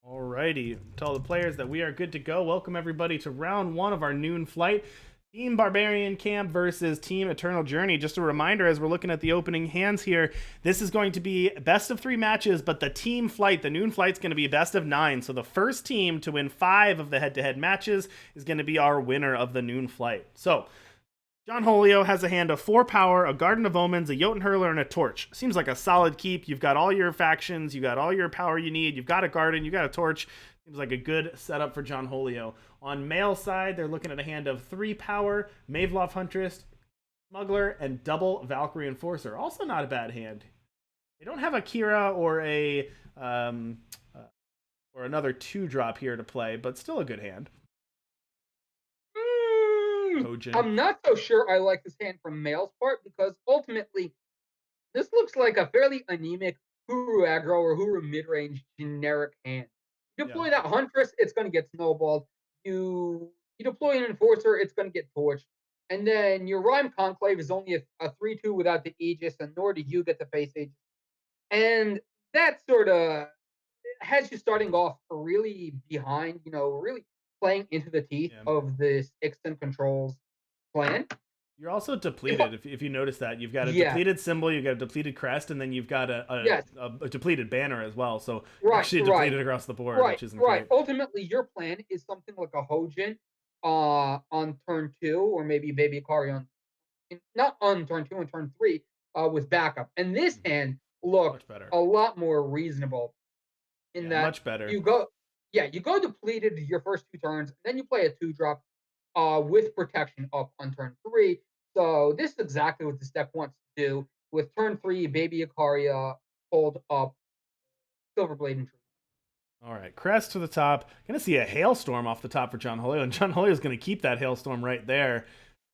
Alrighty, tell the players that we are good to go. Welcome everybody to round one of our noon flight. Team Barbarian Camp versus Team Eternal Journey. Just a reminder as we're looking at the opening hands here, this is going to be best of 3 matches, but the team flight, the noon flight's going to be best of 9. So the first team to win 5 of the head-to-head matches is going to be our winner of the noon flight. So Johnholio has a hand of 4 power, a Garden of Omens, a Jotun Hurler, and a Torch. Seems like a solid keep. You've got all your factions, you got all your power you need, you've got a Garden, you got a Torch. Seems like a good setup for Johnholio. On male side, they're looking at a hand of 3 power, Maveloff Huntress, Smuggler, and double Valkyrie Enforcer. Also not a bad hand. They don't have a Kira or a or another 2-drop here to play, but still a good hand. I'm not so sure I like this hand from Male's part because ultimately this looks like a fairly anemic Huru aggro or Huru mid-range generic hand. You Yeah. deploy that Huntress, it's going to get snowballed. You deploy an Enforcer, it's going to get torched. And then your Rhyme Conclave is only a 3-2 without the Aegis, and nor do you get the face Aegis. And that sort of has you starting off really behind, really playing into the teeth Yeah. of this extent controls plan. You're also depleted. If you notice that, you've got a Yeah, depleted symbol, you've got a depleted crest, and then you've got yes, a depleted banner as well. So you're right, actually right, depleted across the board, right, which isn't right. great. Ultimately, your plan is something like a Hojin on turn 2, or maybe Baby Akari not on turn 2, on turn 3, with backup. And this hand looked Much better. a lot more reasonable in Yeah, that much better. you go, yeah, you go depleted your first 2 turns, and then you play a 2-drop with protection up on turn 3. So this is exactly what this deck wants to do. With turn 3, Baby Akaria hold up Silverblade and Tree. All right, crest to the top. Gonna see a hailstorm off the top for Johnholio, and Johnholio is gonna keep that hailstorm right there.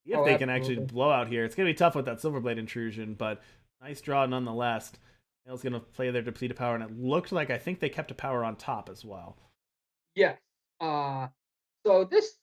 See if Oh, they can actually absolutely. blow out here. It's gonna be tough with that Silverblade intrusion, but nice draw nonetheless. Hale's gonna play their depleted power, and it looked like I think they kept a power on top as well. Yes. Uh, so this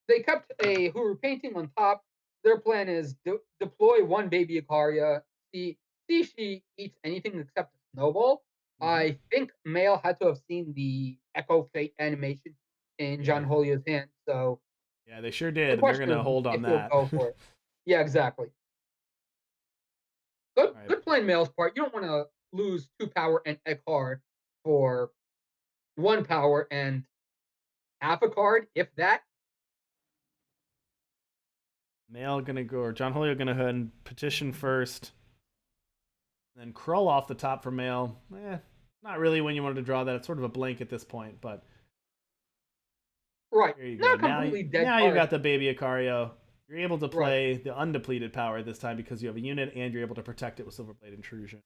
they kept a Huru painting on top. Their plan is deploy one Baby Akaria. See if she eats anything except a snowball. Mm-hmm. I think Male had to have seen the Echo Fate animation in Yeah, John Holio's hand. So yeah, they sure the did, and they're question gonna is hold on if he'll that. go for it. Yeah, exactly. Good, All right, good play in Male's part. You don't want to lose 2 power and a card for 1 power and half a card, if that. Mail gonna go, or Johnholio gonna go ahead and petition first. Then Krull off the top for Mail. Not really when you wanted to draw that. It's sort of a blank at this point, but Right. here you go. Not Now, completely dead now you card. got the Baby Acario. You're able to Right, play the undepleted power this time because you have a unit and you're able to protect it with Silverblade Intrusion.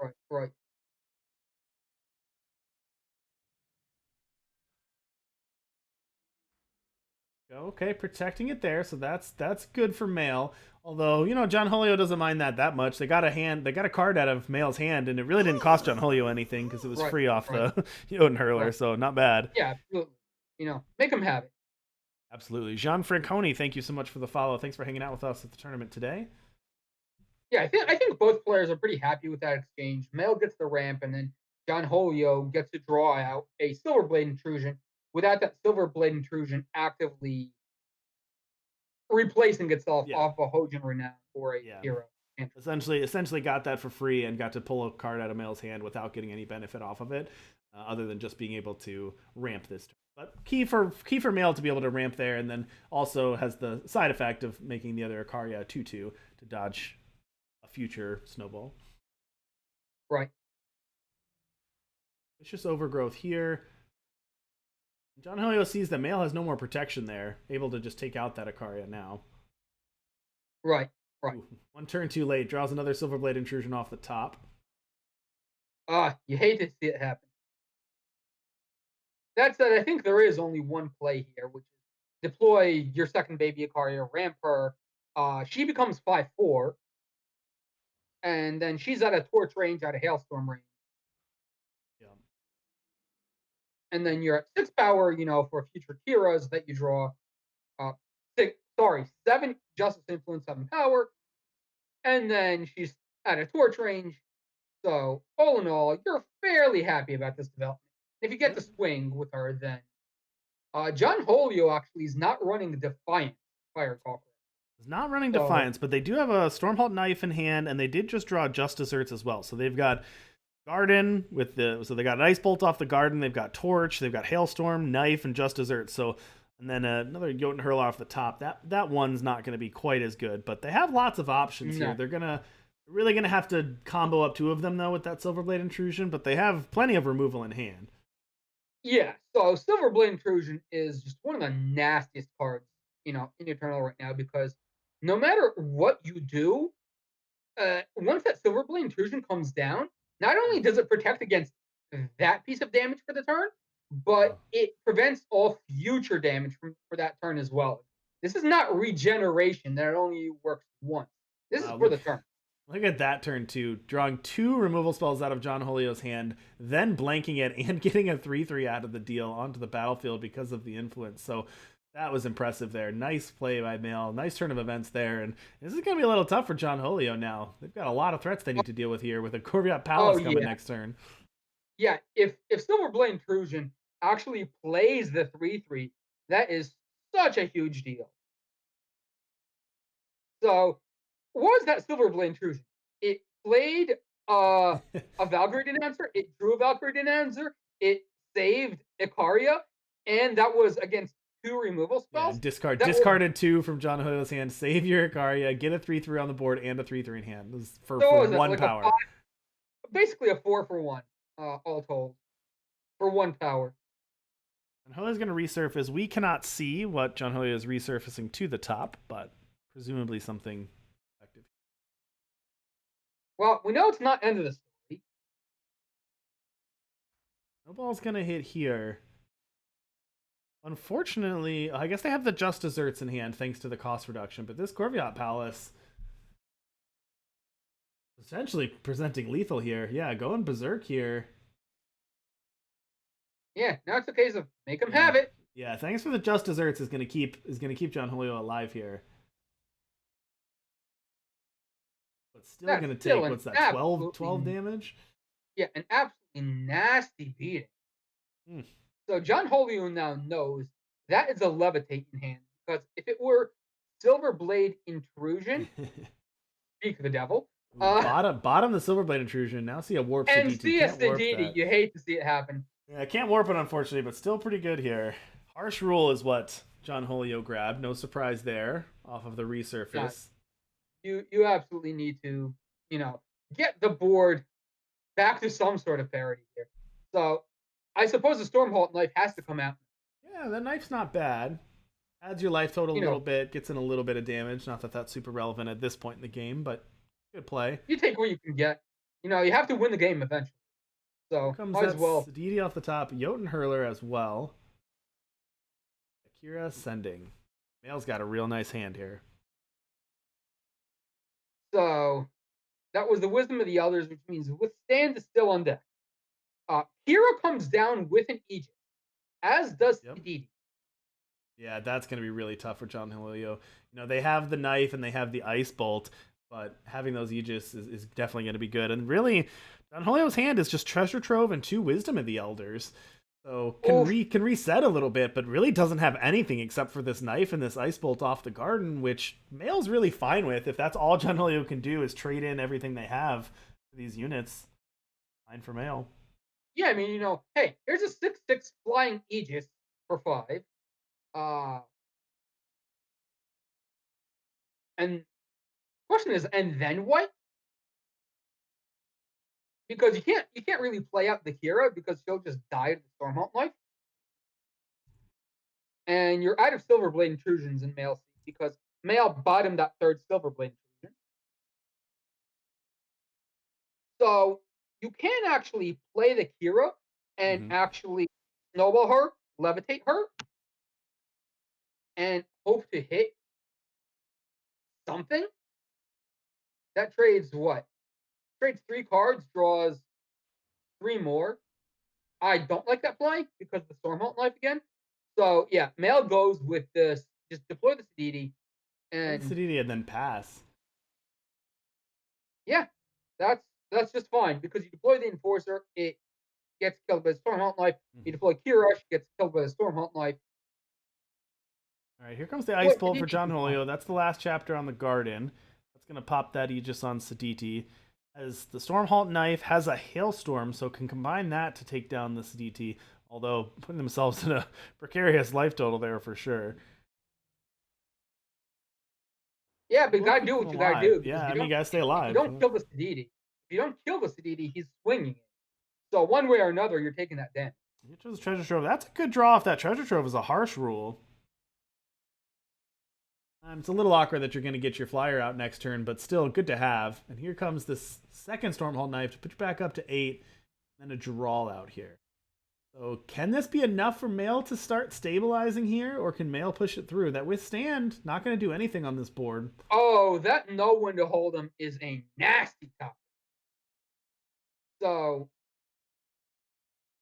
right, right. Okay, protecting it there, so that's good for Mail. Although John Holio doesn't mind that much. They got a card out of Mail's hand, and it really didn't cost John Holio anything because it was Right, free off right, the Jotun Hurler, right. so not bad. Yeah, absolutely. Make them have it. Absolutely. Jean Franconi, thank you so much for the follow. Thanks for hanging out with us at the tournament today. Yeah, I think both players are pretty happy with that exchange. Mel gets the ramp, and then John Holio gets to draw out a Silverblade intrusion without that Silverblade intrusion actively replacing itself Yeah. off a Hojin Renown or a Yeah. hero. Essentially got that for free and got to pull a card out of Mail's hand without getting any benefit off of it, other than just being able to ramp this turn. But key for Mail to be able to ramp there, and then also has the side effect of making the other Akaria 2/2 to dodge a future snowball. Right. Vicious Overgrowth here. John Helio sees that Mail has no more protection there, able to just take out that Akaria now. Right. Right. Ooh, 1 turn too late, draws another Silverblade intrusion off the top. You hate to see it happen. That said, I think there is only one play here, which is deploy your second Baby Akaria, ramp her. She becomes 5/4, and then she's at a torch range, at a hailstorm range. Yeah. And then you're at 6 power, for future Kiras that you draw. Uh, sorry, 7 Justice Influence, 7 Power, and then she's at a Torch range. So, all in all, you're fairly happy about this development. If you get Yeah. to swing with her, then Johnholio actually is not running Defiant, if I recall correctly. It's not running So, Defiance, but they do have a Stormhalt knife in hand, and they did just draw Just Desserts as well. So they've got Garden with so they got an Ice Bolt off the Garden, they've got Torch, they've got Hailstorm, Knife, and Just Desserts. So and then another Jotun Hurler off the top. That one's not going to be quite as good, but they have lots of options here. no. They're really gonna have to combo up two of them though with that Silverblade Intrusion, but they have plenty of removal in hand. Yeah, so Silverblade Intrusion is just one of the nastiest cards, in Eternal right now because no matter what you do, once that Silverblade Intrusion comes down, not only does it protect against that piece of damage for the turn, but it prevents all future damage for that turn as well. This is not regeneration that it only works once. This is Wow, for the turn. look at that turn too. Drawing two removal spells out of Johnholio's hand, then blanking it and getting a 3/3 out of the deal onto the battlefield because of the influence. So that was impressive there. Nice play by Mail. Nice turn of events there. And this is going to be a little tough for Johnholio now. They've got a lot of threats they need to deal with here with a Corviat Oh Palace coming yeah, next turn. yeah. If Silverblade Intrusion actually plays the 3/3, that is such a huge deal. So what was that Silverblade Intrusion? It played a Valkyrie Denouncер, it drew a Valkyrie Denouncer, it saved Icaria, and that was against 2 removal Yeah, spells. That was discarded two from Johnholio's hand. Save your Icaria, get a 3/3 on the board and a 3/3 in hand. This is so for what was it? one Like a power. basically a 4 for 1, all told, for 1 power. And Holio's going to resurface. We cannot see what Johnholio is resurfacing to the top, but presumably something effective. Well, we know it's not end of the story. Snowball's going to hit here. Unfortunately, I guess they have the Just Desserts in hand thanks to the cost reduction, but this Corviat Palace essentially presenting lethal here. Yeah, going berserk here. Yeah, now it's a case of make them Yeah. have it. Yeah, thanks for the Just Desserts is gonna keep Johnholio alive here. But still That's gonna still take an what's that, 12 absolutely damage? yeah, an absolutely nasty beating. Hmm. So Johnholio now knows that is a levitate in hand because if it were Silver Blade Intrusion, speak of the devil, Ooh, bottom the Silverblade Intrusion. Now see a warp and Siditi. Can't warp CSDD, that. you hate to see it happen. Yeah, can't warp it unfortunately, but still pretty good here. Harsh Rule is what Johnholio grabbed. No surprise there off of the Yeah, resurface. you absolutely need to, you know, get the board back to some sort of parity here. So I suppose the Stormholt knife has to come out. Yeah, that knife's not bad. Adds your life total a You little know, bit, gets in a little bit of damage. Not that that's super relevant at this point in the game, but good play. you take what you can get. You have to win the game eventually. Here So comes might as that well. Siditi off the top. Jotun Hurler as well. Akira Sending. Mail's got a real nice hand here. So that was the wisdom of the elders, which means withstand is still on deck. Kira comes down with an Aegis, as does Yep. Siditi. Yeah, that's going to be really tough for John Julio. They have the knife and they have the ice bolt, but having those Aegis is definitely going to be good. And really, John Julio's hand is just treasure trove and two wisdom of the elders. So Oof. can reset a little bit, but really doesn't have anything except for this knife and this ice bolt off the garden, which Mail's really fine with. If that's all John Julio can do is trade in everything they have for these units, fine for Mail. Yeah, I mean, hey, here's a 6/6 flying Aegis for 5. Uh, and question is, and then what? Because you can't really play out the Kira because she'll just die to the Stormholt knife. And you're out of Silverblade intrusions in Male C because Male bottomed that third Silverblade intrusion. So you can actually play the Kira and Mm-hmm. actually snowball her, levitate her, and hope to hit something. That trades what? Trades 3 cards, draws 3 more. I don't like that play because of the Stormholt knife again. So yeah, Male goes with this. Just deploy the Siditi, Play the And Sadidi and then pass. yeah, that's that's just fine because you deploy the Enforcer, it gets killed by the Stormhawk Knife. You Mhm. deploy Kira, she gets killed by the Stormhawk Knife. All right, here comes the Ice Deploy Bolt for Sadidi, she's fine. Johnholio. That's the last chapter on the Garden. That's going to pop that Aegis on Saditi. As the Stormhalt Knife has a Hailstorm, so can combine that to take down the Saditi, although putting themselves in a precarious life total there for sure. Yeah, but It you will gotta keep do them what you gotta alive. do because Yeah, I mean, you gotta stay alive. if you don't kill the Sadidi, he's swinging it. So one way or another, you're taking that damage. Here goes the treasure trove. That's a good draw off that treasure trove is a harsh rule. It's a little awkward that you're going to get your flyer out next turn, but still good to have. And here comes this second Stormhold Knife to put you back up to 8, and a draw out here. So can this be enough for Mail to start stabilizing here, or can Mail push it through? That Withstand, not going to do anything on this board. Oh, that no one to hold him is a nasty top. So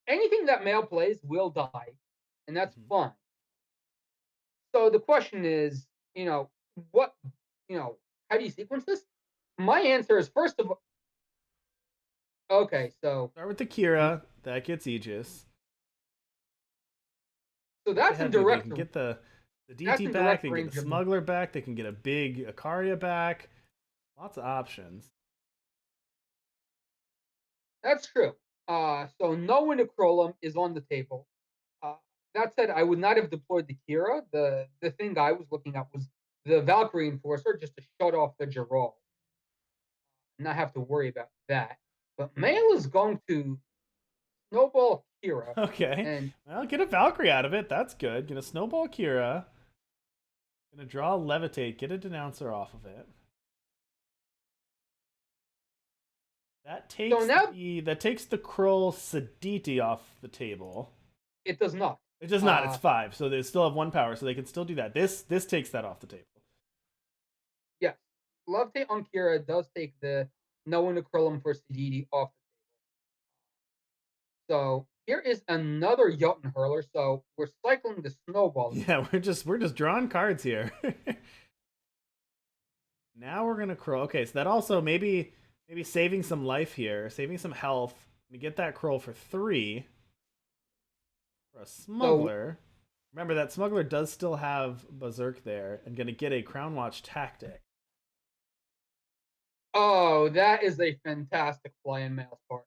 anything that male plays will die, and that's Mhm. fine. So the question is, what, how do you sequence this? My answer is first of all, okay, Start with the Kira, that gets Aegis. Look that's in ahead, they direct can get the that's DT in back, direct they can get the range of Smuggler back, they can get a big Ikaria back. Lots of options. that's true. So no Winnicrolum is on the table. Uh, that said, I would not have deployed the Kira. The thing I was looking at was the Valkyrie Enforcer just to shut off the Geralt and not have to worry about that. But Mail is going to snowball Kira Okay. and Well, get a Valkyrie out of it. That's good. Gonna snowball Kira. Gonna draw Levitate. Get a Denouncer off of it. That so takes now the Krull Saditi off the table. it does not. It does not. It's Uh, 5, so they still have 1 power, so they can still do that. This takes that off the table. yes, Love Tate on Kira does take the no Winnicrolum for Sididi off. So here is another Jotun hurler. So we're cycling the snowball. Yeah, we're just drawing cards here. Now we're gonna Krull. Okay, so that also maybe saving some life here, saving some health. We get that Krull for 3 for a So Smuggler. Remember that Smuggler does still have Berserk there, and gonna get a Crown Watch tactic. oh, that is a fantastic play in Mail's part.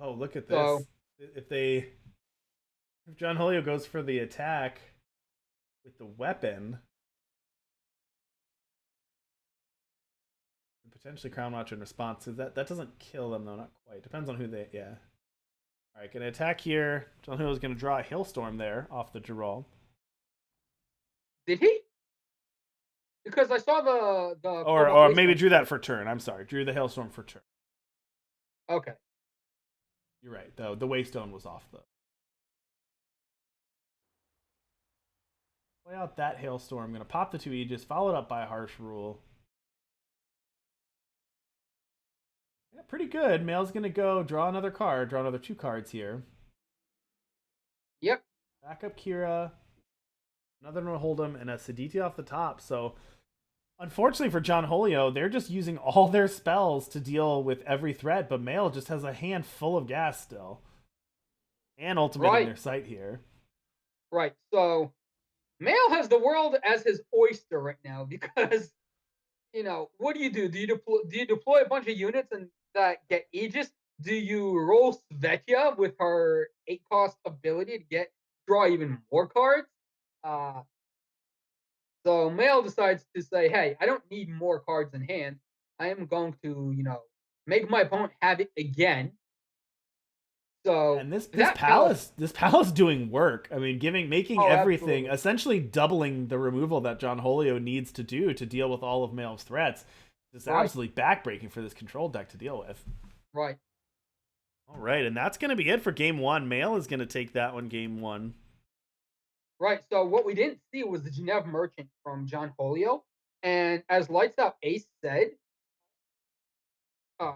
Oh, look at So this! If John Holio goes for the attack with the weapon, and potentially Crown Watch in response, that doesn't kill them though, not quite. Depends on who they. Yeah. All right, gonna attack here. John Holio is gonna draw a Hailstorm there off the Geralt. did he? Because I saw the Or Cobalt or maybe Wasteland. drew that for turn. I'm sorry, drew the Hailstorm for turn. Okay. You're right. The Waystone was off though. Play out that Hailstorm. I'm gonna pop the 2 Aegis, followed up by a Harsh Rule. Yeah, pretty good. Mail's gonna go draw another card, draw another 2 cards here. Yep. Back up Kira, another one to hold him, and a Saditi off the top. So unfortunately for John Holio, they're just using all their spells to deal with every threat, but Mail just has a hand full of gas still. And ultimating Right. their sight here. Right. So Mail has the world as his oyster right now because what do you do? Do you deploy a bunch of units and that get Aegis? Do you roll Svetya with her 8 cost ability to get draw even more cards? Uh, so Mail decides to say, "Hey, I don't need more cards in hand. I am going to, make my opponent have it again." Yeah, So and this that palace, palace doing work. I mean, making oh, everything absolutely essentially doubling the removal that John Holio needs to do to deal with all of Mail's threats. It's right, absolutely backbreaking for this control deck to deal with. right, All right, and that's going to be it for game 1. Mail is going to take that one game 1. right. So what we didn't see was the Geneva Merchant from John Holio, and as Lights Out Ace said, uh,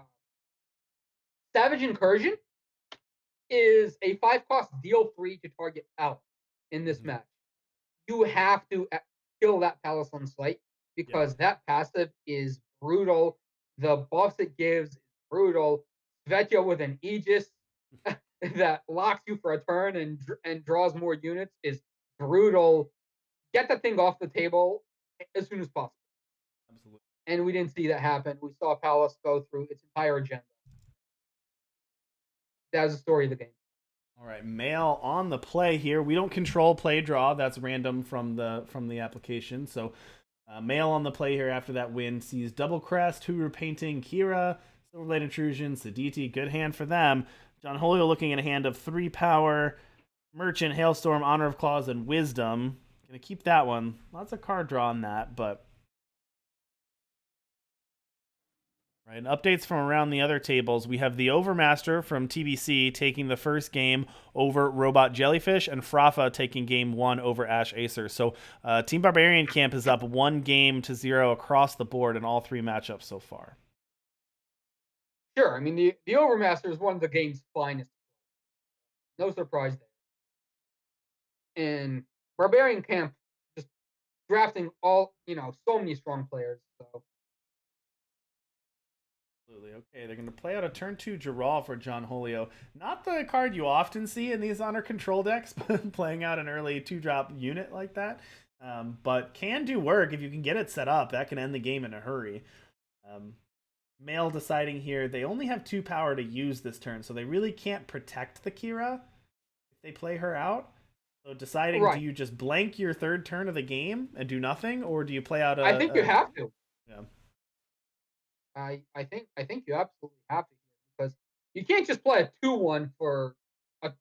Savage Incursion is a 5 cost deal 3 to target out in this Mhm. match. you have to kill that palace on sight Yep. because that passive is brutal. The buffs it gives is brutal. Svetya with an Aegis that locks you for a turn and draws more units is brutal. Get that thing off the table as soon as possible. Absolutely. And we didn't see that happen. We saw Palace go through its entire agenda. That was the story of the game. All right, Mail on the play here. We don't control play draw. That's random from the application. So Mail on the play here after that win sees Double Crest, Huru Painting, Kira, Silverblade Intrusion, Saditi. Good hand for them. Johnholio looking at a hand of 3 power, Merchant, Hailstorm, Honor of Claws, and Wisdom. Gonna keep that one. Lots of card draw on that, but right, and updates from around the other tables. We have the Overmaster from TBC taking the first game over Robot Jellyfish, and Frafa taking game 1 over Ash Acer. So Team Barbarian Camp is up 1-0 across the board in all 3 matchups so far. Sure. I mean, the Overmaster is one of the game's finest. No surprise there. And Barbarian Camp just drafting so many strong players. So Absolutely. Okay, they're going to play out a turn 2 Geralt for Johnholio. Not the card you often see in these Honor Control decks, playing out an early 2-drop unit like that. But can do work if you can get it set up. That can end the game in a hurry. Mail deciding here they only have 2 power to use this turn, so they really can't protect the Kira if they play her out. So deciding, right. do you just blank your 3rd turn of the game and do nothing, or do you play out I think you have to. Yeah. I think you absolutely have to because you can't just play a 2-1 for a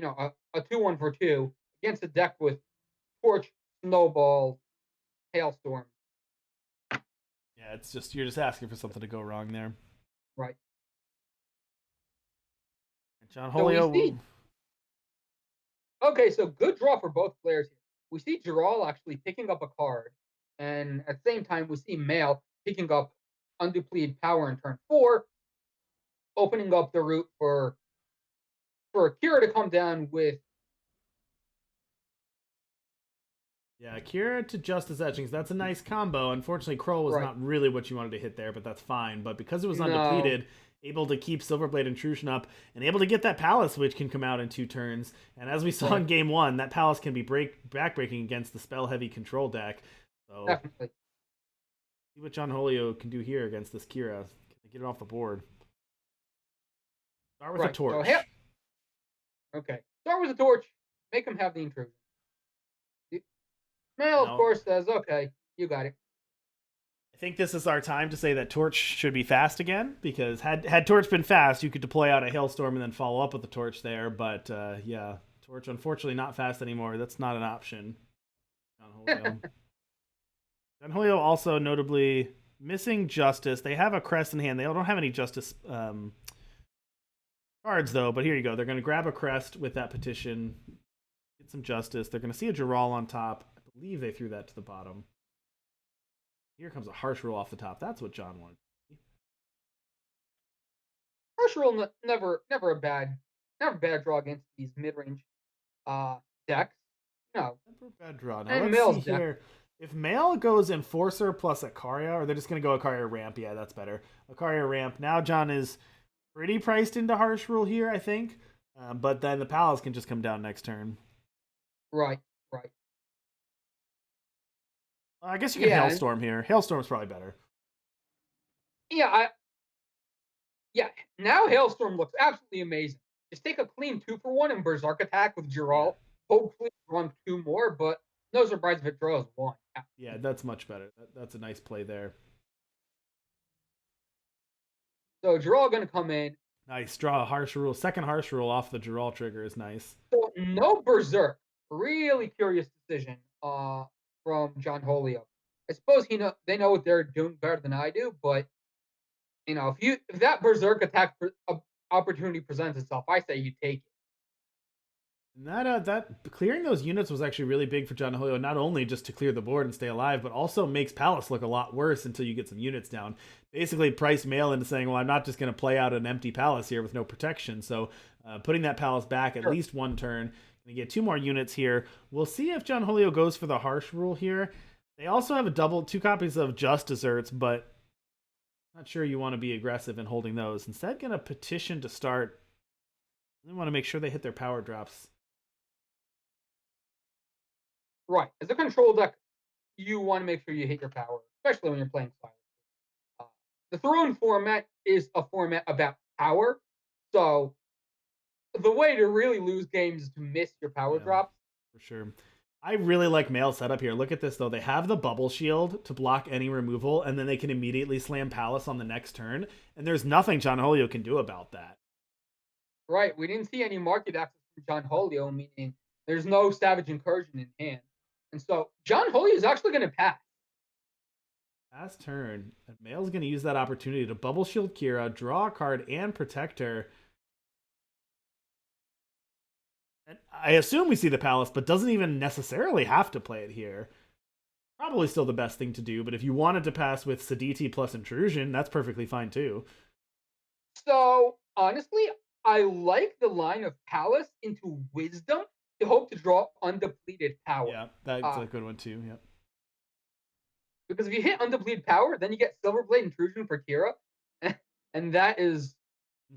2-1 for 2 against a deck with Torch, Snowball, Hailstorm. Yeah, it's just you're just asking for something to go wrong there. Right. Johnholio. So okay, so good draw for both players here. We see Geralt actually picking up a card, and at the same time, we see Mail picking up undepleted power in turn 4, opening up the route for Kira to come down with. Yeah, Kira to Justice Etchings. That's a nice combo. Unfortunately, Kroll was not really what you wanted to hit there, but that's fine. But because it was undepleted, able to keep Silverblade Intrusion up and able to get that Palace, which can come out in 2 turns. And as we saw in game 1, that Palace can be backbreaking against the spell-heavy control deck. So Definitely. See what Johnholio can do here against this Kira. Can they get it off the board? Start with a torch. So, okay. Start with a torch. Make him have the intrusion. Mail, of course, says, okay, you got it. I think this is our time to say that Torch should be fast again, because had Torch been fast, you could deploy out a Hailstorm and then follow up with the Torch there. But yeah, Torch unfortunately not fast anymore. That's not an option. Johnholio also notably missing Justice. They have a Crest in hand. They don't have any Justice cards though. But here you go. They're going to grab a Crest with that petition, get some Justice. They're going to see a Geralt on top. I believe they threw that to the bottom. Here comes a Harsh Rule off the top. That's what John wanted. Harsh Rule never a bad draw against these mid range decks. No, never a bad draw. Now and let's see here. If Mail goes Enforcer plus Akaria, or they're just going to go Akaria Ramp. Yeah, that's better. Akaria Ramp. Now John is pretty priced into Harsh Rule here, I think. But then the Palace can just come down next turn. Right. I guess you can Hailstorm here. Hailstorm's probably better. Yeah, now Hailstorm looks absolutely amazing. Just take a clean 2-for-1 and Berserk attack with Geralt. Yeah. Hopefully run 2 more, but no surprise if it draws 1. Yeah, that's much better. That's a nice play there. So Geralt going to come in. Nice draw. Harsh Rule. Second Harsh Rule off the Geralt trigger is nice. So no Berserk. Really curious decision from Johnholio. I suppose they know what they're doing better than I do, but if that Berserk attack opportunity presents itself, I say you take it. And that clearing those units was actually really big for Johnholio, not only just to clear the board and stay alive, but also makes Palace look a lot worse until you get some units down. Basically, price Mail into saying, well, I'm not just going to play out an empty Palace here with no protection. So putting that Palace back at least 1 turn, Gonna get 2 more units here. We'll see if Johnholio goes for the harsh rule here. They also have a double 2 copies of just desserts, but not sure you want to be aggressive in holding those. Instead, gonna petition to start. They want to make sure they hit their power drops. Right. As a control deck, you want to make sure you hit your power, especially when you're playing silent. Uh, the throne format is a format about power, so the way to really lose games is to miss your power Yeah, drops. for sure. I really like Male's setup here. Look at this though. They have the bubble shield to block any removal, and then they can immediately slam Palace on the next turn. And there's nothing Johnholio can do about that. Right. We didn't see any market access from Johnholio, meaning there's no Savage Incursion in hand. And so Johnholio is actually going to pass. Last turn, and Male's going to use that opportunity to bubble shield Kira, draw a card, and protect her. And I assume we see the Palace, but doesn't even necessarily have to play it here. Probably still the best thing to do, but if you wanted to pass with Saditi plus Intrusion, that's perfectly fine too. So honestly, I like the line of Palace into Wisdom to hope to draw undepleted power. Yeah, that's Uh, a good one too. Yep. because if you hit undepleted power, then you get Silverblade Intrusion for Kira, and that is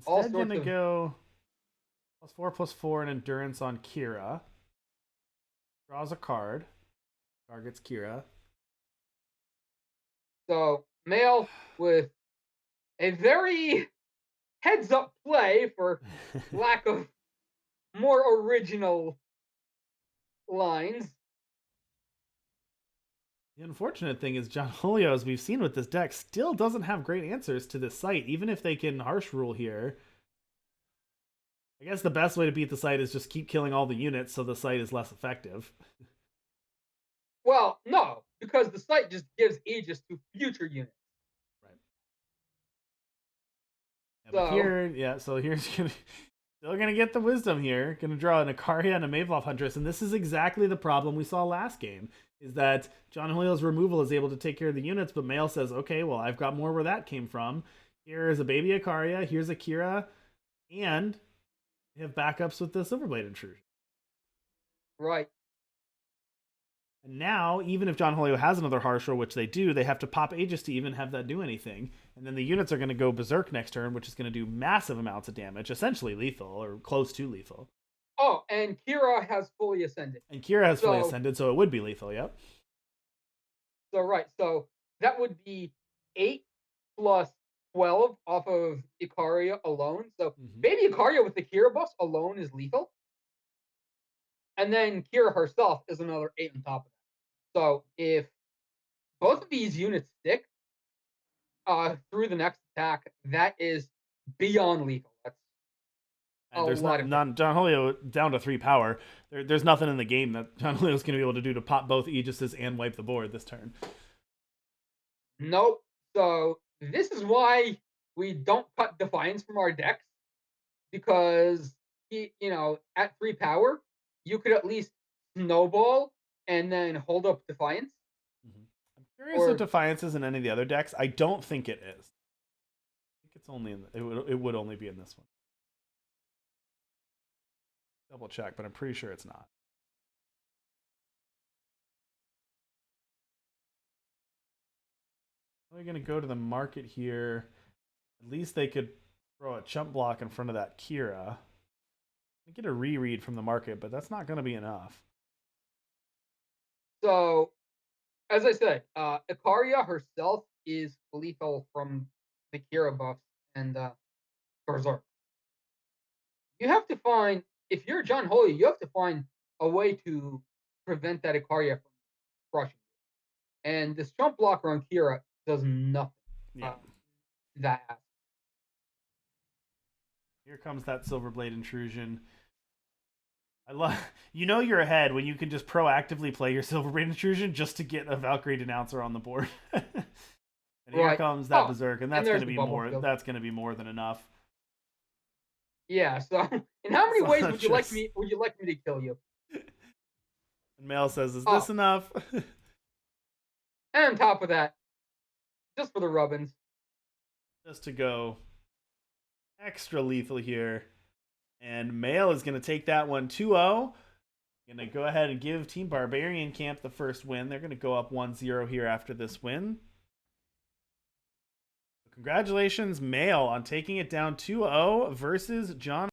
all Instead, sorts gonna of. go +4/+4 and endurance on Kira. Draws a card. Targets Kira. So Male with a very heads up play, for lack of more original lines. The unfortunate thing is Johnholio, as we've seen with this deck, still doesn't have great answers to this site, even if they can harsh rule here. I guess the best way to beat the site is just keep killing all the units so the site is less effective. Well, no, because the site just gives Aegis to future units. Right. Yeah, but So, here, yeah, so here's gonna still gonna get the wisdom here. Gonna draw an Ikaria and a Maveloff Huntress, and this is exactly the problem we saw last game. Is that Johnholio's removal is able to take care of the units, but Male says, okay, well, I've got more where that came from. Here is a baby Ikaria, here's a Kira, and we have backups with the Silverblade Intrusion. right. And now, even if Johnholio has another Harshal, which they do, they have to pop Aegis to even have that do anything. And then the units are going to go Berserk next turn, which is going to do massive amounts of damage, essentially lethal, or close to lethal. Oh, and Kira has fully ascended. And Kira has fully ascended, so it would be lethal, yep. So, right. So that would be 8 plus 12 off of Ikaria alone. So, baby Ikaria with the Kira buffs alone is lethal. And then Kira herself is another 8 on top of that. So, if both of these units stick through the next attack, that is beyond lethal. That's And there's lot not, of Johnholio down to 3 power. There's nothing in the game that Johnholio's going to be able to do to pop both Aegises and wipe the board this turn. Nope. So this is why we don't cut Defiance from our decks, because at 3 power, you could at least snowball and then hold up Defiance. I'm curious if Defiance is in any of the other decks. I don't think it is. I think it's only in it would only be in this one. Double check, but I'm pretty sure it's not. We're going to go to the market here. At least they could throw a chump block in front of that Kira. Get a reread from the market, but that's not going to be enough. So, as I said, Ikaria herself is lethal from the Kira buffs and Berserk. You have to find, if you're Johnholio, you have to find a way to prevent that Ikaria from crushing you. And this jump blocker on Kira does nothing. Yeah. That. Here comes that Silverblade Intrusion. I love you're ahead when you can just proactively play your Silverblade Intrusion just to get a Valkyrie Denouncer on the board. And here comes that Berserk, and that's going to be more. That's going to be more than enough. Yeah. So, in how many ways would you like me? Would you like me to kill you? And Male says, "Is this enough?" And on top of that, just for the rubbins, just to go extra lethal here. And Male is going to take that one 2-0. Gonna go ahead and give Team Barbarian Camp the first win. They're gonna go up 1-0 here after this win. Congratulations, Mail, on taking it down 2-0 versus John.